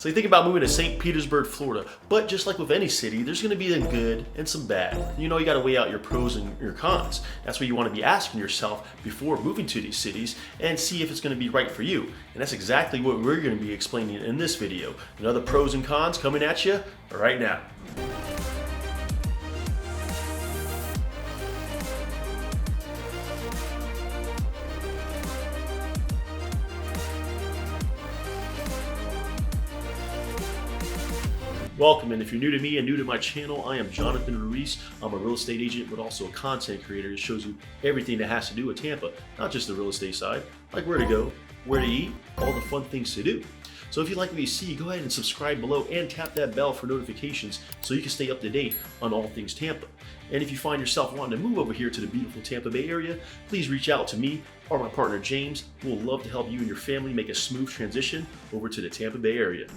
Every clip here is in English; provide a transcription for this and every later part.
So you think about moving to St. Petersburg, Florida, but just like with any city, there's going to be some good and some bad. You know, you got to weigh out your pros and your cons. That's what you want to be asking yourself before moving to these cities and see if it's going to be right for you. And that's exactly what we're going to be explaining in this video. Another pros and cons coming at you right now. Welcome, and if you're new to me and new to my channel, I am Jonathan Ruiz. I'm a real estate agent, but also a content creator that shows you everything that has to do with Tampa, not just the real estate side, like where to go, where to eat, all the fun things to do. So if you like what you see, go ahead and subscribe below and tap that bell for notifications so you can stay up to date on all things Tampa. And if you find yourself wanting to move over here to the beautiful Tampa Bay area, please reach out to me or my partner James. We'll love to help you and your family make a smooth transition over to the Tampa Bay area.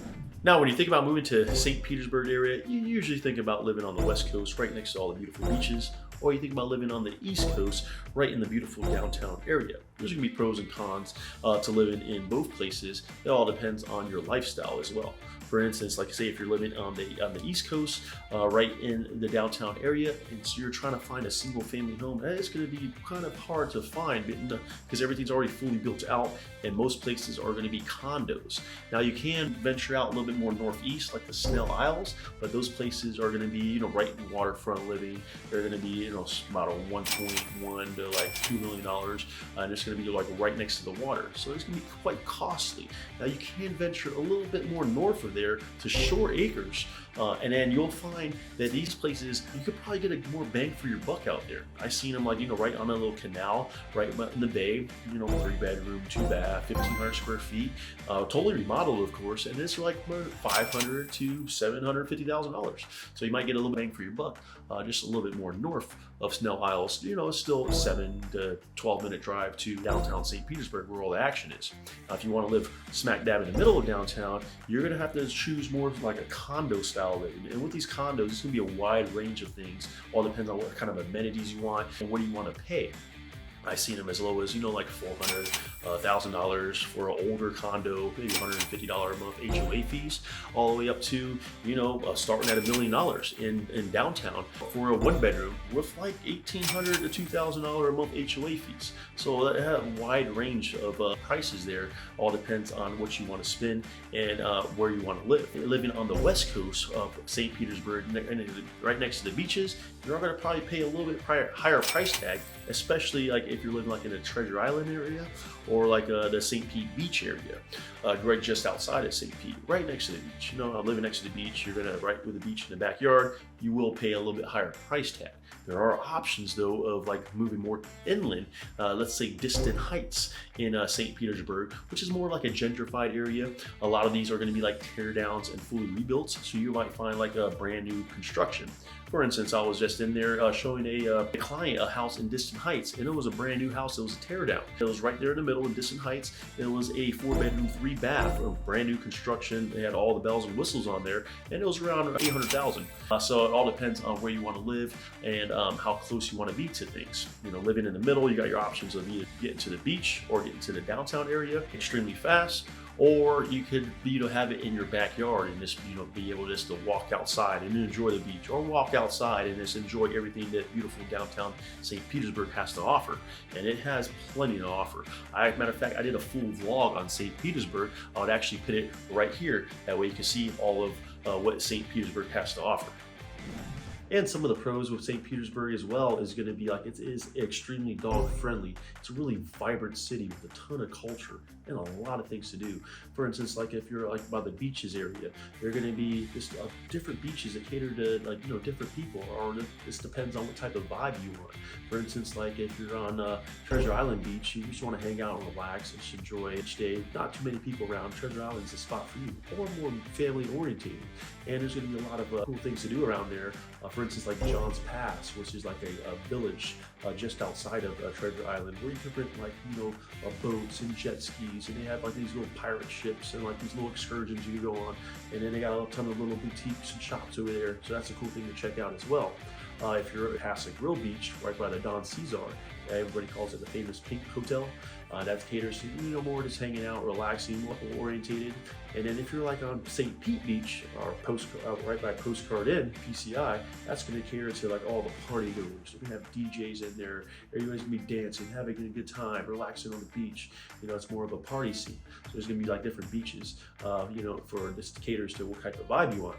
Now, when you think about moving to St. Petersburg area, you usually think about living on the West Coast, right next to all the beautiful beaches, or you think about living on the East Coast, right in the beautiful downtown area. There's gonna be pros and cons to living in both places. It all depends on your lifestyle as well. For instance, like say if you're living on the East Coast, right in the downtown area, and so you're trying to find a single family home, it's gonna be kind of hard to find because everything's already fully built out, and most places are gonna be condos. Now you can venture out a little bit more northeast, like the Snell Isles, but those places are gonna be, right in waterfront living. They're gonna be, about a 1.1 to like $2 million, and it's gonna be like right next to the water. So it's gonna be quite costly. Now you can venture a little bit more north of there to Shore Acres, and then you'll find that these places, you could probably get a more bang for your buck out there. I've seen them right on a little canal, right in the bay, 3-bedroom, 2-bath, 1,500 square feet, totally remodeled of course, and it's like $500,000 to $750,000. So you might get a little bang for your buck, just a little bit more north of Snell Isles. It's still a 7 to 12 minute drive to downtown St. Petersburg where all the action is. If you want to live smack dab in the middle of downtown, you're going to have to choose more of like a condo style living. And with these condos, it's going to be a wide range of things. All depends on what kind of amenities you want and what do you want to pay. I've seen them as low as, like $400,000, $1,000 for an older condo, maybe $150 a month HOA fees, all the way up to, starting at $1 million in downtown for a 1-bedroom with like $1,800 to $2,000 a month HOA fees. So that has a wide range of prices there. All depends on what you want to spend and where you want to live. Living on the west coast of St. Petersburg, right next to the beaches, you're going to probably pay a little bit higher price tag, especially like if you're living like in a Treasure Island area or like the St. Pete Beach area, right just outside of St. Pete, right next to the beach. I'm living next to the beach. You're gonna right with the beach in the backyard. You will pay a little bit higher price tag. There are options though of like moving more inland, let's say Distant Heights in St. Petersburg, which is more like a gentrified area. A lot of these are going to be like tear downs and fully rebuilt, so you might find like a brand new construction. For instance, I was just in there showing a client a house in Distant Heights, and it was a brand new house. It was a tear down. It was right there in the middle of Distant Heights. It was a 4-bedroom, 3-bath, a brand new construction. They had all the bells and whistles on there, and it was around $800,000. So it all depends on where you want to live and how close you want to be to things. Living in the middle, you got your options of either getting to the beach or getting to the downtown area extremely fast, or you could have it in your backyard and just be able just to walk outside and enjoy the beach, or walk outside and just enjoy everything that beautiful downtown St. Petersburg has to offer. And it has plenty to offer. Matter of fact, I did a full vlog on St. Petersburg. I would actually put it right here, that way you can see all of what St. Petersburg has to offer. And some of the pros with St. Petersburg as well is going to be like it is extremely dog friendly. It's a really vibrant city with a ton of culture and a lot of things to do. For instance, like if you're like by the beaches area, there are going to be just different beaches that cater to different people, or this depends on what type of vibe you want. For instance, like if you're on Treasure Island Beach, you just want to hang out and relax and just enjoy each day. Not too many people around. Treasure Island is a spot for you, or more family oriented. And there's going to be a lot of cool things to do around there. For instance, like John's Pass, which is like a village just outside of Treasure Island, where you can rent boats and jet skis, and they have like these little pirate ships and like these little excursions you can go on, and then they got a ton of little boutiques and shops over there. So that's a cool thing to check out as well. If you're at Casa Grill Beach, right by the Don Cesar, Everybody calls it the famous Pink Hotel. That caters to, more just hanging out, relaxing, more orientated. And then if you're like on St. Pete Beach or right by Postcard Inn, PCI, that's going to cater to like all the party goers. We're going to have DJs in there. Everybody's going to be dancing, having a good time, relaxing on the beach. It's more of a party scene. So there's going to be like different beaches, for this caters to what type of vibe you want.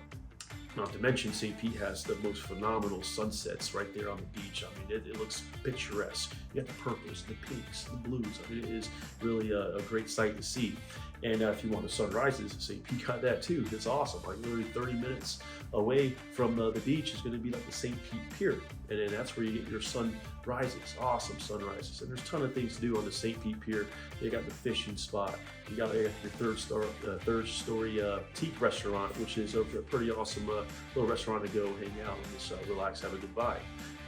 Not to mention, St. Pete has the most phenomenal sunsets right there on the beach. I mean, it looks picturesque. You got the purples, the pinks, the blues. I mean, it is really a great sight to see. And if you want the sunrises, St. Pete got that too. It's awesome. Like literally 30 minutes away from the beach is going to be like the St. Pete Pier. And then that's where you get your sunrises, awesome sunrises. And there's a ton of things to do on the St. Pete Pier. They got the fishing spot. You got your third story teak restaurant, which is a pretty awesome little restaurant to go hang out and just relax, have a good vibe.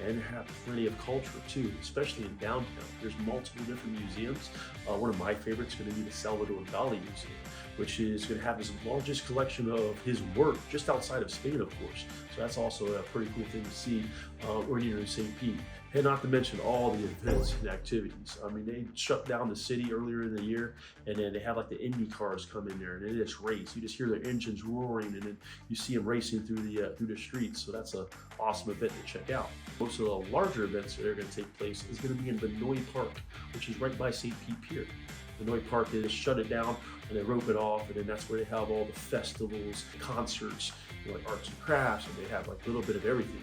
And they have plenty of culture too, especially in downtown. There's multiple different museums. One of my favorites is going to be the Salvador Dali Museum, which is going to have his largest collection of his work just outside of Spain, of course. So that's also a pretty cool thing to see when you're in St. Pete. And not to mention all the events and activities. I mean, they shut down the city earlier in the year, and then they have like the Indy cars come in there, and they just race. You just hear their engines roaring, and then you see them racing through the streets. So that's an awesome event to check out. Most of the larger events that are going to take place is going to be in Vinoy Park, which is right by St. Pete Pier. Vinoy Park, they just shut it down and they rope it off, and then that's where they have all the festivals, concerts, like arts and crafts, and they have like a little bit of everything.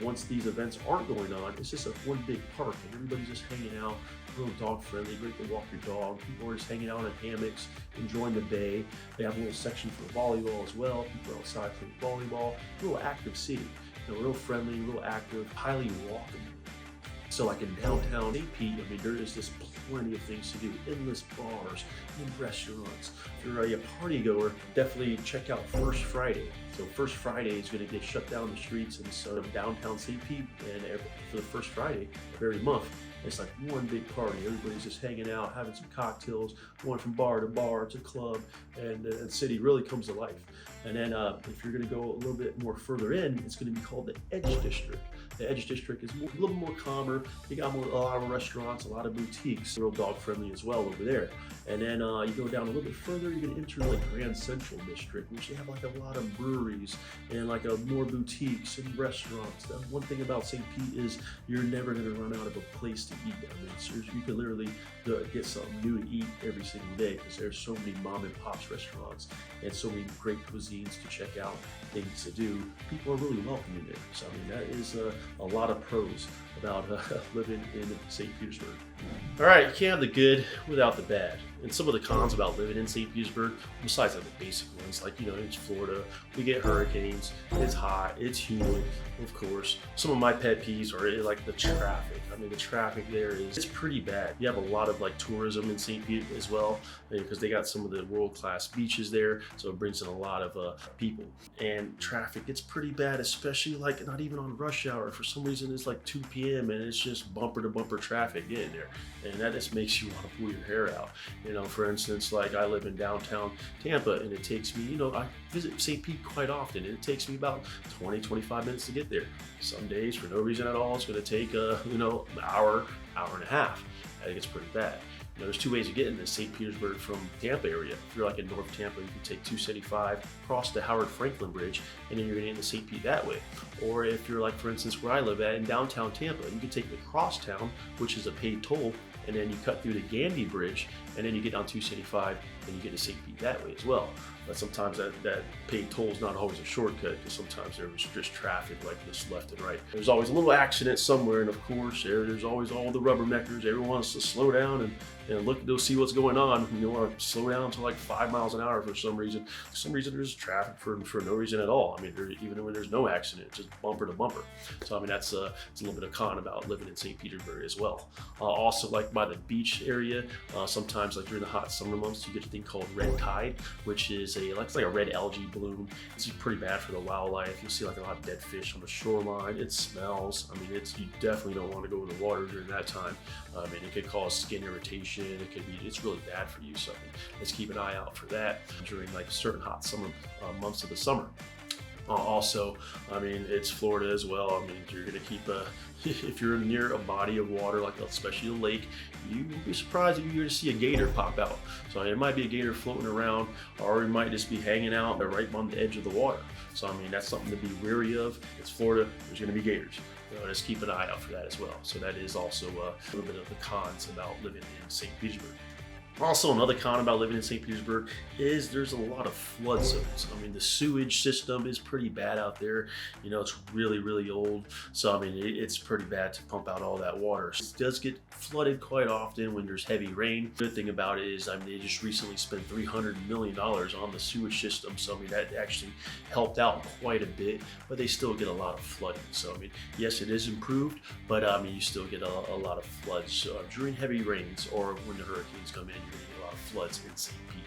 Once these events aren't going on, it's just one big park, and everybody's just hanging out, a little dog friendly, great to walk your dog. People are just hanging out in hammocks, enjoying the bay. They have a little section for volleyball as well. People are outside playing volleyball. A little active city, real friendly, real active, highly welcoming. So like in downtown St. Pete, I mean, there is just plenty of things to do. Endless bars and restaurants. If you're a party goer, definitely check out First Friday. So First Friday is going to get shut down the streets in downtown St. Pete, and for the First Friday of every month, it's like one big party. Everybody's just hanging out, having some cocktails, going from bar to bar to club, and the city really comes to life. And then if you're going to go a little bit more further in, it's going to be called the Edge District. The Edge District is a little more calmer. You got a lot of restaurants, a lot of boutiques, real dog friendly as well over there. And then you go down a little bit further, you're going to enter like Grand Central District, which they have like a lot of breweries and like more boutiques and restaurants. The one thing about St. Pete is you're never going to run out of a place to eat. I mean, you can literally get something new to eat every single day because there's so many mom and pops restaurants and so many great cuisines to check out, things to do. People are really welcoming there. So I mean, that is a lot of pros about living in St. Petersburg. All right, you can't have the good without the bad. And some of the cons about living in St. Petersburg, besides like the basic ones, like, it's Florida, we get hurricanes, it's hot, it's humid, of course. Some of my pet peeves are like the traffic. I mean, the traffic there it's pretty bad. You have a lot of like tourism in St. Pete as well, because they got some of the world-class beaches there, so it brings in a lot of people. And traffic, it's pretty bad, especially like not even on rush hour. For some reason, it's like 2 p.m. and it's just bumper to bumper traffic getting there. And that just makes you want to pull your hair out. For instance, like I live in downtown Tampa, and it takes me, I visit St. Pete quite often, and it takes me about 20-25 minutes to get there. Some days, for no reason at all, it's going to take an hour and a half. I think it's pretty bad. There's two ways of getting to St. Petersburg from Tampa area. If you're like in North Tampa, you can take 275, cross the Howard Franklin Bridge, and then you're gonna get into St. Pete that way. Or if you're like, for instance, where I live at in downtown Tampa, you can take the Crosstown, which is a paid toll, and then you cut through the Gandy Bridge, and then you get down 275, and you get to St. Pete that way as well. But sometimes that paid toll is not always a shortcut, because sometimes there's just traffic like this left and right. There's always a little accident somewhere, and of course there's always all the rubberneckers. Everyone wants to slow down and look to see what's going on. You want to slow down to like 5 miles an hour for some reason. For some reason there's traffic for no reason at all. I mean, even when there's no accident, just bumper to bumper. So I mean, it's a little bit of con about living in St. Petersburg as well. Also, like by the beach area, sometimes like during the hot summer months, you get a thing called red tide, which is it's like a red algae bloom. It's pretty bad for the wildlife. You'll see like a lot of dead fish on the shoreline. It smells. I mean, you definitely don't want to go in the water during that time. I mean, it could cause skin irritation. It's really bad for you. So let's keep an eye out for that during like certain hot summer months of the summer. Also, I mean, it's Florida as well. I mean, you're gonna keep if you're near a body of water, like especially a lake, you will be surprised if you're gonna see a gator pop out. So it might be a gator floating around, or it might just be hanging out right on the edge of the water. So I mean, that's something to be wary of. It's Florida, there's gonna be gators. Just keep an eye out for that as well. So that is also a little bit of the cons about living in St. Petersburg. Also, another con about living in St. Petersburg is there's a lot of flood zones. I mean, the sewage system is pretty bad out there. You know, it's really, really old. So, I mean, it's pretty bad to pump out all that water. It does get flooded quite often when there's heavy rain. Good thing about it is, I mean, they just recently spent $300 million on the sewage system. So, I mean, that actually helped out quite a bit, but they still get a lot of flooding. So, I mean, yes, it is improved, but I mean, you still get a lot of floods during heavy rains or when the hurricanes come in. You're going to get a lot of floods in St. Pete.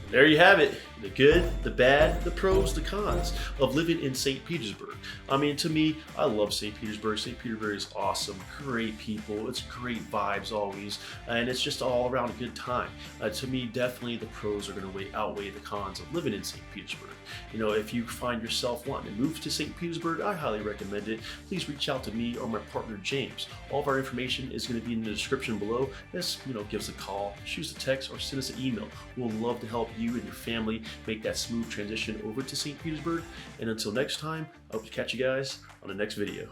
And there you have it, the good, the bad, the pros, the cons of living in St. Petersburg. I mean, to me, I love St. Petersburg. St. Petersburg is awesome, great people, it's great vibes always, and it's just all around a good time. To me, definitely the pros are going to outweigh the cons of living in St. Petersburg. You know, if you find yourself wanting to move to St. Petersburg, I highly recommend it. Please reach out to me or my partner James. All of our information is going to be in the description below. Just, give us a call, shoot us a text, or send us an email. We'll love to help you and your family make that smooth transition over to St. Petersburg. And until next time, I hope to catch you guys on the next video.